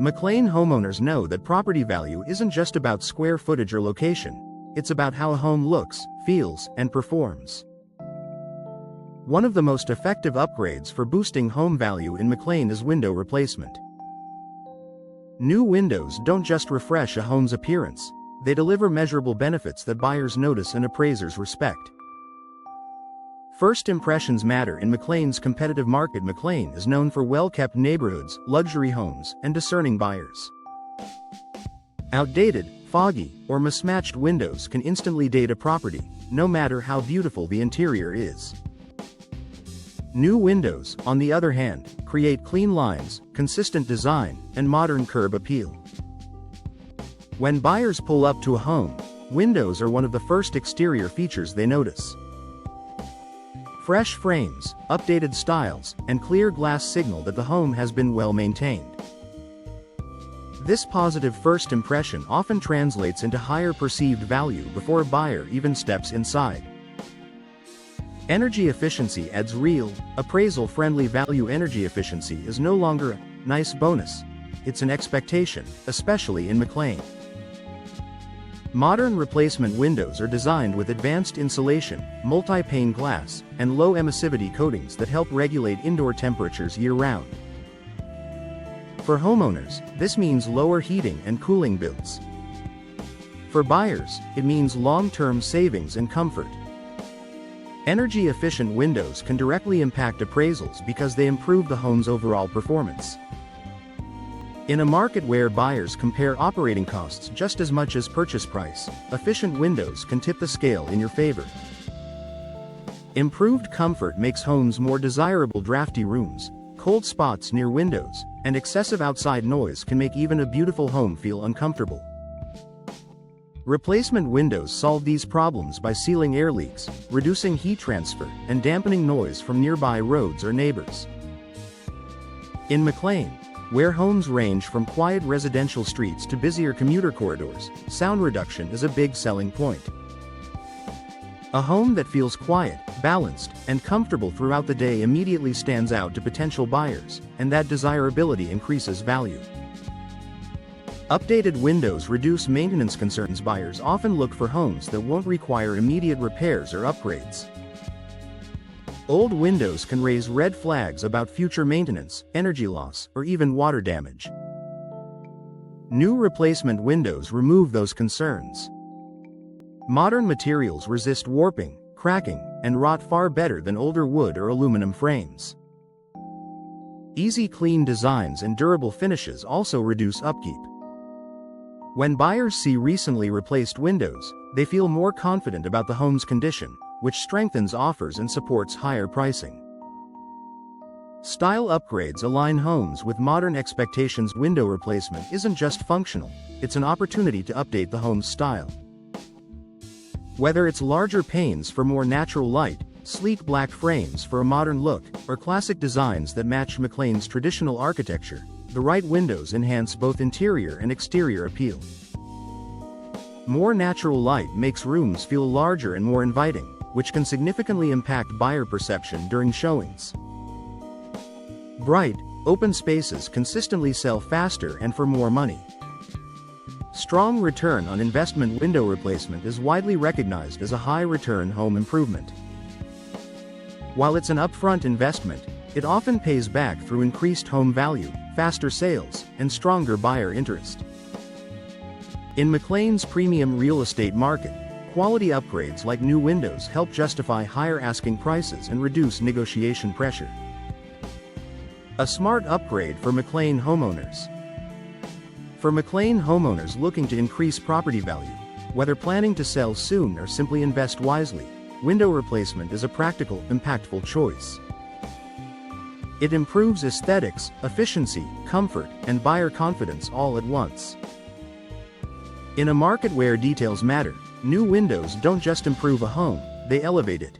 McLean homeowners know that property value isn't just about square footage or location, it's about how a home looks, feels, and performs. One of the most effective upgrades for boosting home value in McLean is window replacement. New windows don't just refresh a home's appearance, they deliver measurable benefits that buyers notice and appraisers respect. First impressions matter in McLean's competitive market. McLean is known for well-kept neighborhoods, luxury homes, and discerning buyers. Outdated, foggy, or mismatched windows can instantly date a property, no matter how beautiful the interior is. New windows, on the other hand, create clean lines, consistent design, and modern curb appeal. When buyers pull up to a home, windows are one of the first exterior features they notice. Fresh frames, updated styles, and clear glass signal that the home has been well maintained. This positive first impression often translates into higher perceived value before a buyer even steps inside. Energy efficiency adds real, appraisal-friendly value. Energy efficiency is no longer a nice bonus, it's an expectation, especially in McLean. Modern replacement windows are designed with advanced insulation, multi-pane glass, and low emissivity coatings that help regulate indoor temperatures year-round. For homeowners, this means lower heating and cooling bills. For buyers, it means long-term savings and comfort. Energy-efficient windows can directly impact appraisals because they improve the home's overall performance. In a market where buyers compare operating costs just as much as purchase price, efficient windows can tip the scale in your favor. Improved comfort makes homes more desirable. Drafty rooms, cold spots near windows, and excessive outside noise can make even a beautiful home feel uncomfortable. Replacement windows solve these problems by sealing air leaks, reducing heat transfer, and dampening noise from nearby roads or neighbors. In McLean, where homes range from quiet residential streets to busier commuter corridors, sound reduction is a big selling point. A home that feels quiet, balanced, and comfortable throughout the day immediately stands out to potential buyers, and that desirability increases value. Updated windows reduce maintenance concerns. Buyers often look for homes that won't require immediate repairs or upgrades. Old windows can raise red flags about future maintenance, energy loss, or even water damage. New replacement windows remove those concerns. Modern materials resist warping, cracking, and rot far better than older wood or aluminum frames. Easy clean designs and durable finishes also reduce upkeep. When buyers see recently replaced windows, they feel more confident about the home's condition, which strengthens offers and supports higher pricing. Style upgrades align homes with modern expectations. Window replacement isn't just functional, it's an opportunity to update the home's style. Whether it's larger panes for more natural light, sleek black frames for a modern look, or classic designs that match McLean's traditional architecture, the right windows enhance both interior and exterior appeal. More natural light makes rooms feel larger and more inviting, which can significantly impact buyer perception during showings. Bright, open spaces consistently sell faster and for more money. Strong return on investment. Window replacement is widely recognized as a high-return home improvement. While it's an upfront investment, it often pays back through increased home value, faster sales, and stronger buyer interest. In McLean's premium real estate market, quality upgrades like new windows help justify higher asking prices and reduce negotiation pressure. A smart upgrade for McLean homeowners. For McLean homeowners looking to increase property value, whether planning to sell soon or simply invest wisely, window replacement is a practical, impactful choice. It improves aesthetics, efficiency, comfort, and buyer confidence all at once. In a market where details matter, new windows don't just improve a home, they elevate it.